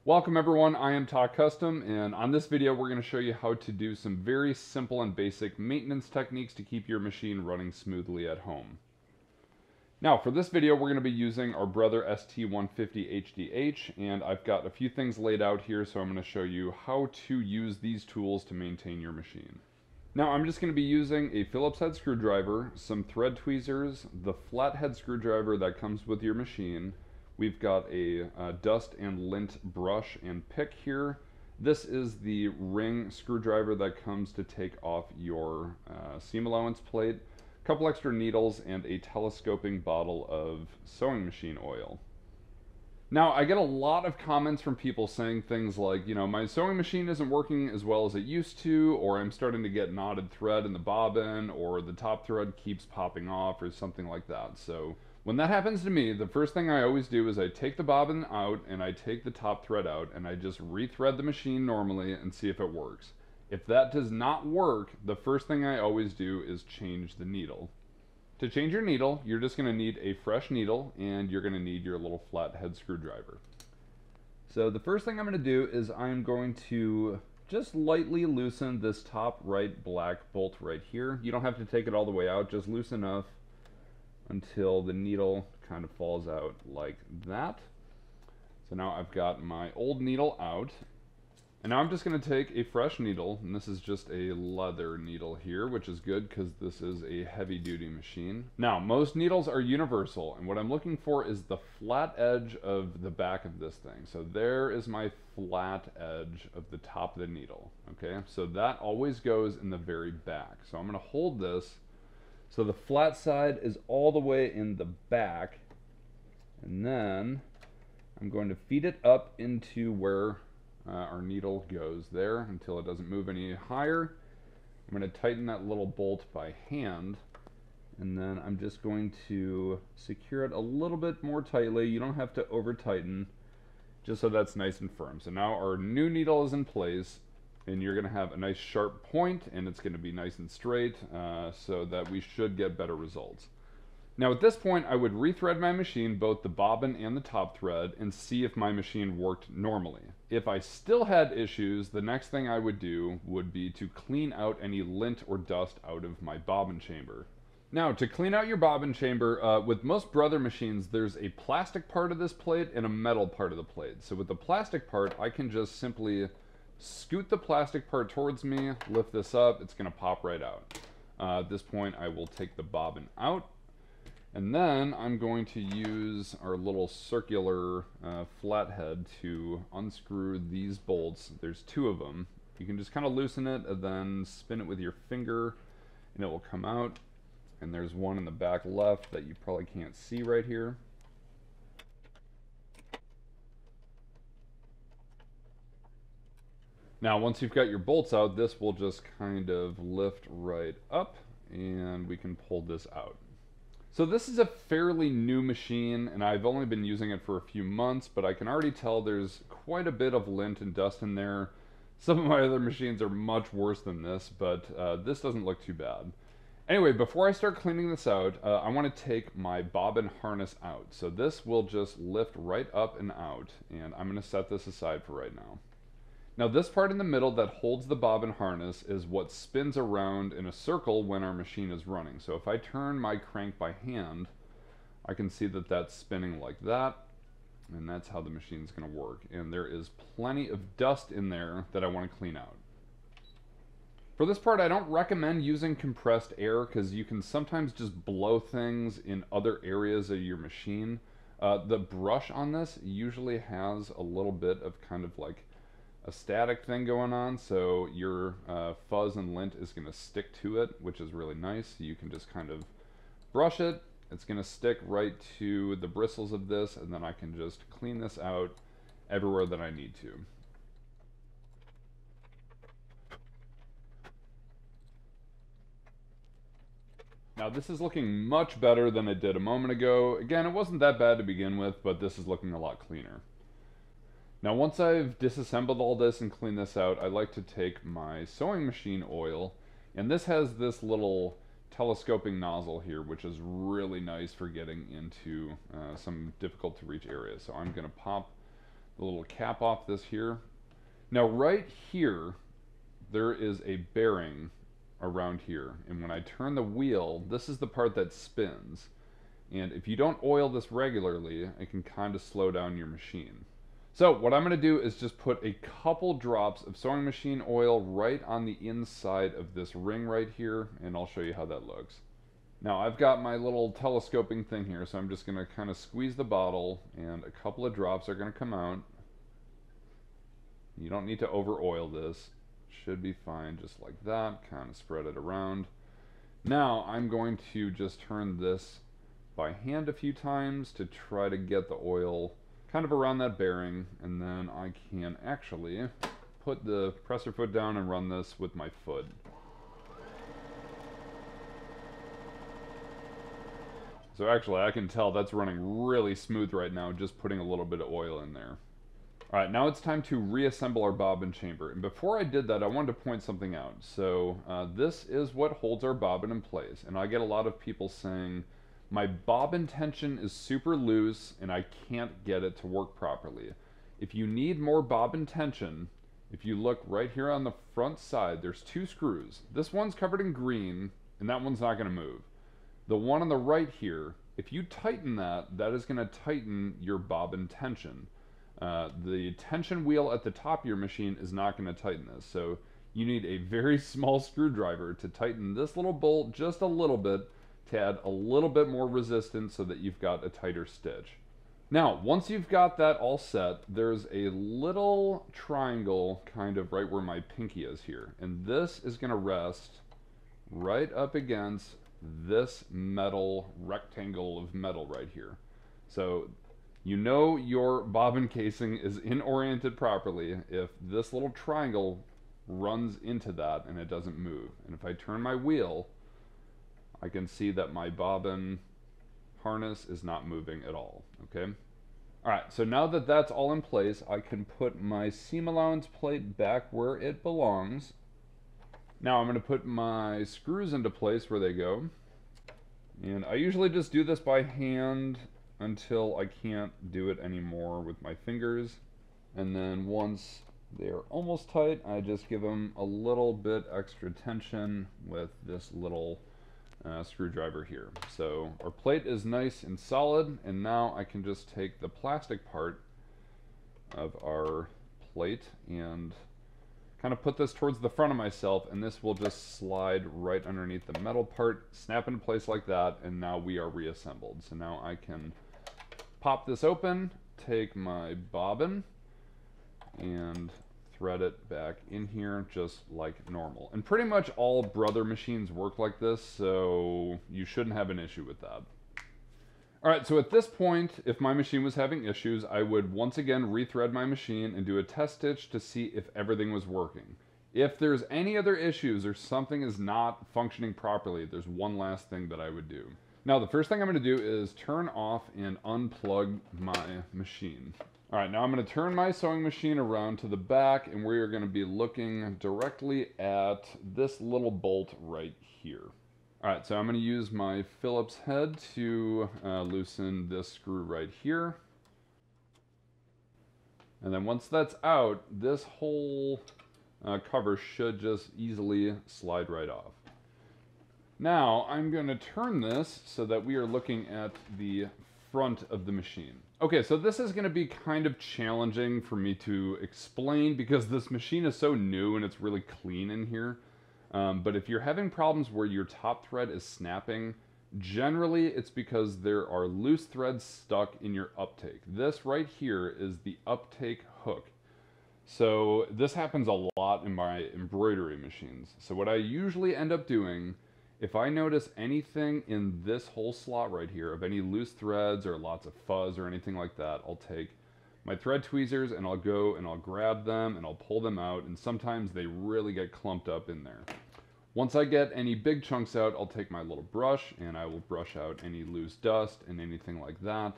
Welcome everyone, I am Tock Custom, and on this video we're going to show you how to do some very simple and basic maintenance techniques to keep your machine running smoothly at home. Now for this video we're going to be using our Brother ST150HDH, and I've got a few things laid out here, so I'm going to show you how to use these tools to maintain your machine. Now I'm just going to be using a Phillips head screwdriver, some thread tweezers, the flathead screwdriver that comes with your machine. We've got a dust and lint brush and pick here. This is the ring screwdriver that comes to take off your seam allowance plate, a couple extra needles, and a telescoping bottle of sewing machine oil. Now, I get a lot of comments from people saying things like, my sewing machine isn't working as well as it used to, or I'm starting to get knotted thread in the bobbin, or the top thread keeps popping off, or something like that. So when that happens to me, the first thing I always do is I take the bobbin out and I take the top thread out and I just rethread the machine normally and see if it works. If that does not work, the first thing I always do is change the needle. To change your needle, you're just going to need a fresh needle and you're going to need your little flathead screwdriver. So the first thing I'm going to do is I'm going to just lightly loosen this top right black bolt right here. You don't have to take it all the way out, just loose enough until the needle kind of falls out like that. So now I've got my old needle out, and now I'm just going to take a fresh needle, and this is just a leather needle here, which is good because this is a heavy-duty machine. Now most needles are universal, and what I'm looking for is the flat edge of the back of this thing. So there is my flat edge of the top of the needle. Okay, so that always goes in the very back. So I'm going to hold this so the flat side is all the way in the back, and then I'm going to feed it up into where our needle goes there until it doesn't move any higher. I'm going to tighten that little bolt by hand, and then I'm just going to secure it a little bit more tightly. You don't have to over tighten, just so that's nice and firm. So now our new needle is in place, and you're going to have a nice sharp point, and it's going to be nice and straight, so that we should get better results. Now at this point I would rethread my machine, both the bobbin and the top thread, and see if my machine worked normally. If I still had issues, the next thing I would do would be to clean out any lint or dust out of my bobbin chamber. Now to clean out your bobbin chamber, with most Brother machines there's a plastic part of this plate and a metal part of the plate. So with the plastic part I can just simply scoot the plastic part towards me, lift this up, it's going to pop right out. At this point I will take the bobbin out, and then I'm going to use our little circular flathead to unscrew these bolts. There's two of them. You can just kind of loosen it and then spin it with your finger and it will come out. And there's one in the back left that you probably can't see right here. Now once you've got your bolts out, this will just kind of lift right up and we can pull this out. So this is a fairly new machine and I've only been using it for a few months, but I can already tell there's quite a bit of lint and dust in there. Some of my other machines are much worse than this, but this doesn't look too bad. Anyway, before I start cleaning this out, I want to take my bobbin harness out. So this will just lift right up and out, and I'm going to set this aside for right now. Now this part in the middle that holds the bobbin harness is what spins around in a circle when our machine is running. So if I turn my crank by hand, I can see that that's spinning like that, and that's how the machine's going to work. And there is plenty of dust in there that I want to clean out. For this part I don't recommend using compressed air because you can sometimes just blow things in other areas of your machine. The brush on this usually has a little bit of kind of like a static thing going on, so your fuzz and lint is going to stick to it, which is really nice. You can just kind of brush it, it's going to stick right to the bristles of this, and then I can just clean this out everywhere that I need to. Now this is looking much better than it did a moment ago. Again, it wasn't that bad to begin with, but this is looking a lot cleaner. Now once I've disassembled all this and cleaned this out, I like to take my sewing machine oil, and this has this little telescoping nozzle here, which is really nice for getting into some difficult to reach areas. So I'm going to pop the little cap off this here. Now right here, there is a bearing around here. And when I turn the wheel, this is the part that spins. And if you don't oil this regularly, it can kind of slow down your machine. So what I'm going to do is just put a couple drops of sewing machine oil right on the inside of this ring right here, and I'll show you how that looks. Now I've got my little telescoping thing here, so I'm just going to kind of squeeze the bottle, and a couple of drops are going to come out. You don't need to over oil this. Should be fine just like that. Kind of spread it around. Now I'm going to just turn this by hand a few times to try to get the oil kind of around that bearing, and then I can actually put the presser foot down and run this with my foot. So actually I can tell that's running really smooth right now, just putting a little bit of oil in there. Alright, now it's time to reassemble our bobbin chamber. And before I did that, I wanted to point something out. So this is what holds our bobbin in place. And I get a lot of people saying, my bobbin tension is super loose and I can't get it to work properly. If you need more bobbin tension, if you look right here on the front side, there's two screws. This one's covered in green and that one's not going to move. The one on the right here, if you tighten that, that is going to tighten your bobbin tension. The tension wheel at the top of your machine is not going to tighten this. So you need a very small screwdriver to tighten this little bolt just a little bit, to add a little bit more resistance so that you've got a tighter stitch. Now, once you've got that all set, there's a little triangle kind of right where my pinky is here. And this is going to rest right up against this metal rectangle of metal right here. So you know your bobbin casing is oriented properly if this little triangle runs into that and it doesn't move. And if I turn my wheel, I can see that my bobbin harness is not moving at all, okay? Alright, so now that that's all in place, I can put my seam allowance plate back where it belongs. Now I'm going to put my screws into place where they go. And I usually just do this by hand until I can't do it anymore with my fingers. And then once they're almost tight, I just give them a little bit extra tension with this little screwdriver here. So our plate is nice and solid, and now I can just take the plastic part of our plate and kind of put this towards the front of myself, and this will just slide right underneath the metal part, snap into place like that, and now we are reassembled. So now I can pop this open, take my bobbin, and thread it back in here just like normal. And pretty much all Brother machines work like this, so you shouldn't have an issue with that. Alright, so at this point, if my machine was having issues, I would once again rethread my machine and do a test stitch to see if everything was working. If there's any other issues or something is not functioning properly, there's one last thing that I would do. Now, the first thing I'm going to do is turn off and unplug my machine. Alright, now I'm going to turn my sewing machine around to the back, and we are going to be looking directly at this little bolt right here. Alright, so I'm going to use my Phillips head to loosen this screw right here. And then once that's out, this whole cover should just easily slide right off. Now, I'm going to turn this so that we are looking at the front of the machine. Okay, so this is going to be kind of challenging for me to explain because this machine is so new and it's really clean in here. But if you're having problems where your top thread is snapping, generally it's because there are loose threads stuck in your uptake. This right here is the uptake hook. So this happens a lot in my embroidery machines. So what I usually end up doing, if I notice anything in this whole slot right here of any loose threads or lots of fuzz or anything like that, I'll take my thread tweezers and I'll go and I'll grab them and I'll pull them out, and sometimes they really get clumped up in there. Once I get any big chunks out, I'll take my little brush and I will brush out any loose dust and anything like that,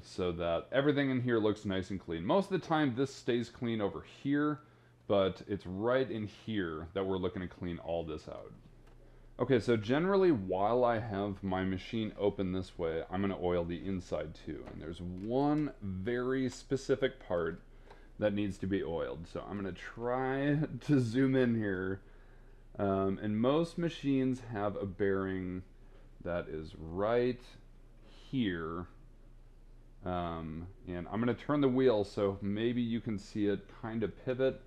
so that everything in here looks nice and clean. Most of the time this stays clean over here, but it's right in here that we're looking to clean all this out. Okay, so generally while I have my machine open this way, I'm going to oil the inside too. And there's one very specific part that needs to be oiled. So I'm going to try to zoom in here. And most machines have a bearing that is right here. And I'm going to turn the wheel so maybe you can see it kind of pivot.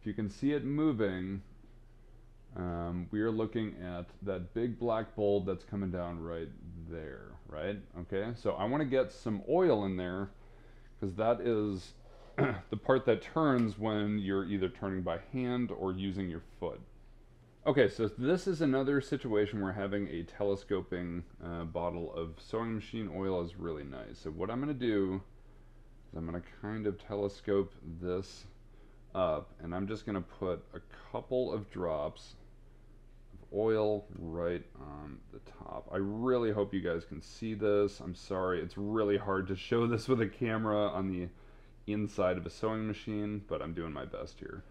If you can see it moving, we are looking at that big black bulb that's coming down right there, right? Okay, so I want to get some oil in there because that is the part that turns when you're either turning by hand or using your foot. Okay, so this is another situation where having a telescoping bottle of sewing machine oil is really nice. So what I'm going to do is I'm going to kind of telescope this up, and I'm just going to put a couple of drops of oil right on the top. I really hope you guys can see this. I'm sorry, it's really hard to show this with a camera on the inside of a sewing machine, but I'm doing my best here.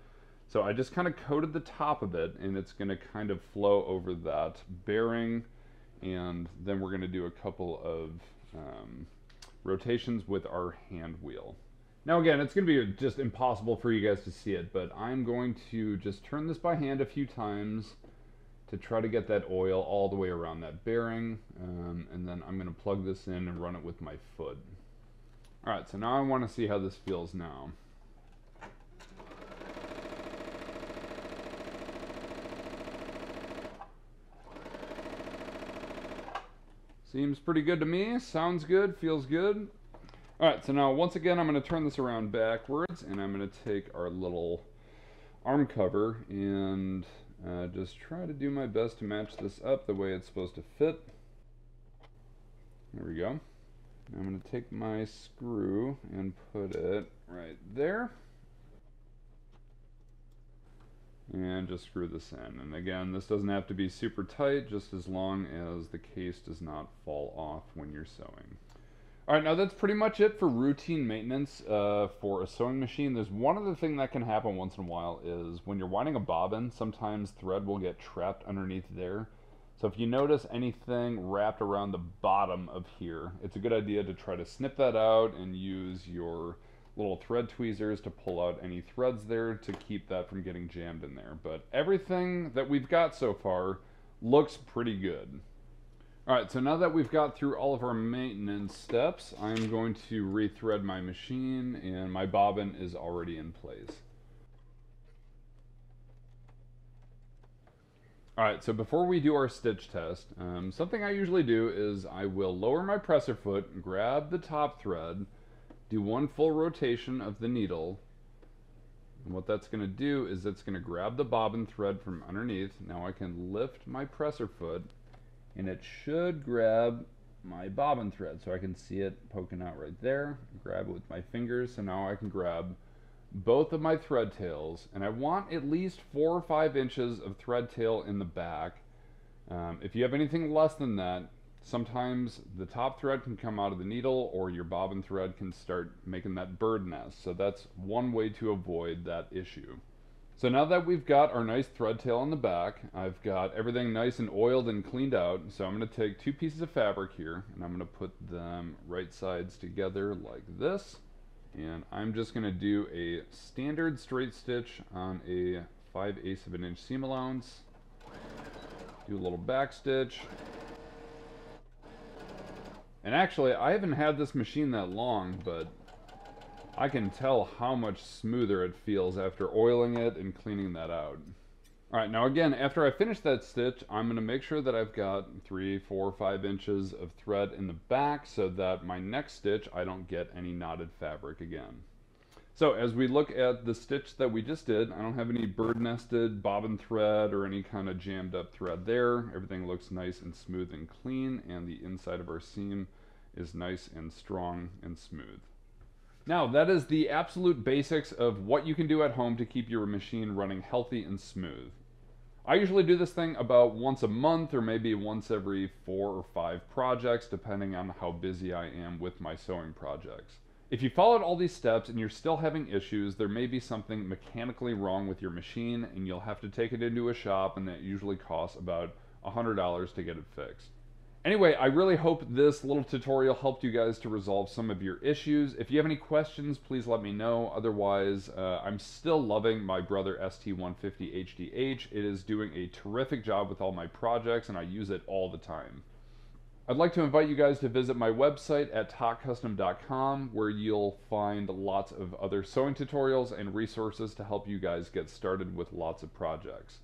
So I just kind of coated the top of it, and it's going to kind of flow over that bearing, and then we're going to do a couple of rotations with our hand wheel. Now again, it's going to be just impossible for you guys to see it, but I'm going to just turn this by hand a few times to try to get that oil all the way around that bearing, and then I'm going to plug this in and run it with my foot. Alright, so now I want to see how this feels now. Seems pretty good to me, sounds good, feels good. Alright, so now once again I'm going to turn this around backwards, and I'm going to take our little arm cover and just try to do my best to match this up the way it's supposed to fit. There we go. I'm going to take my screw and put it right there. And just screw this in. And again, this doesn't have to be super tight, just as long as the case does not fall off when you're sewing. Alright, now that's pretty much it for routine maintenance for a sewing machine. There's one other thing that can happen once in a while is when you're winding a bobbin, sometimes thread will get trapped underneath there. So if you notice anything wrapped around the bottom of here, it's a good idea to try to snip that out and use your little thread tweezers to pull out any threads there to keep that from getting jammed in there. But everything that we've got so far looks pretty good. Alright, so now that we've got through all of our maintenance steps, I'm going to rethread my machine, and my bobbin is already in place. Alright, so before we do our stitch test, something I usually do is I will lower my presser foot, grab the top thread, do one full rotation of the needle, and what that's going to do is it's going to grab the bobbin thread from underneath. Now I can lift my presser foot, and it should grab my bobbin thread, so I can see it poking out right there. Grab it with my fingers, so now I can grab both of my thread tails, and I want at least 4 or 5 inches of thread tail in the back. If you have anything less than that, sometimes the top thread can come out of the needle, or your bobbin thread can start making that bird nest. So that's one way to avoid that issue. So now that we've got our nice thread tail on the back, I've got everything nice and oiled and cleaned out. So I'm going to take 2 pieces of fabric here, and I'm going to put them right sides together like this. And I'm just going to do a standard straight stitch on a 5/8 of an inch seam allowance. Do a little back stitch. And actually, I haven't had this machine that long, but I can tell how much smoother it feels after oiling it and cleaning that out. Alright, now again, after I finish that stitch, I'm going to make sure that I've got 3, 4, 5 inches of thread in the back so that my next stitch I don't get any knotted fabric again. So as we look at the stitch that we just did, I don't have any bird nested bobbin thread or any kind of jammed up thread there. Everything looks nice and smooth and clean, and the inside of our seam is nice and strong and smooth. Now, that is the absolute basics of what you can do at home to keep your machine running healthy and smooth. I usually do this thing about once a month or maybe once every 4 or 5 projects, depending on how busy I am with my sewing projects. If you followed all these steps and you're still having issues, there may be something mechanically wrong with your machine and you'll have to take it into a shop, and that usually costs about $100 to get it fixed. Anyway, I really hope this little tutorial helped you guys to resolve some of your issues. If you have any questions, please let me know. Otherwise, I'm still loving my Brother ST150HDH. It is doing a terrific job with all my projects, and I use it all the time. I'd like to invite you guys to visit my website at tockcustom.com, where you'll find lots of other sewing tutorials and resources to help you guys get started with lots of projects.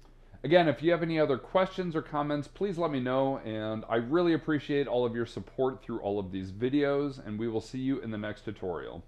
Again, if you have any other questions or comments, please let me know, and I really appreciate all of your support through all of these videos, and we will see you in the next tutorial.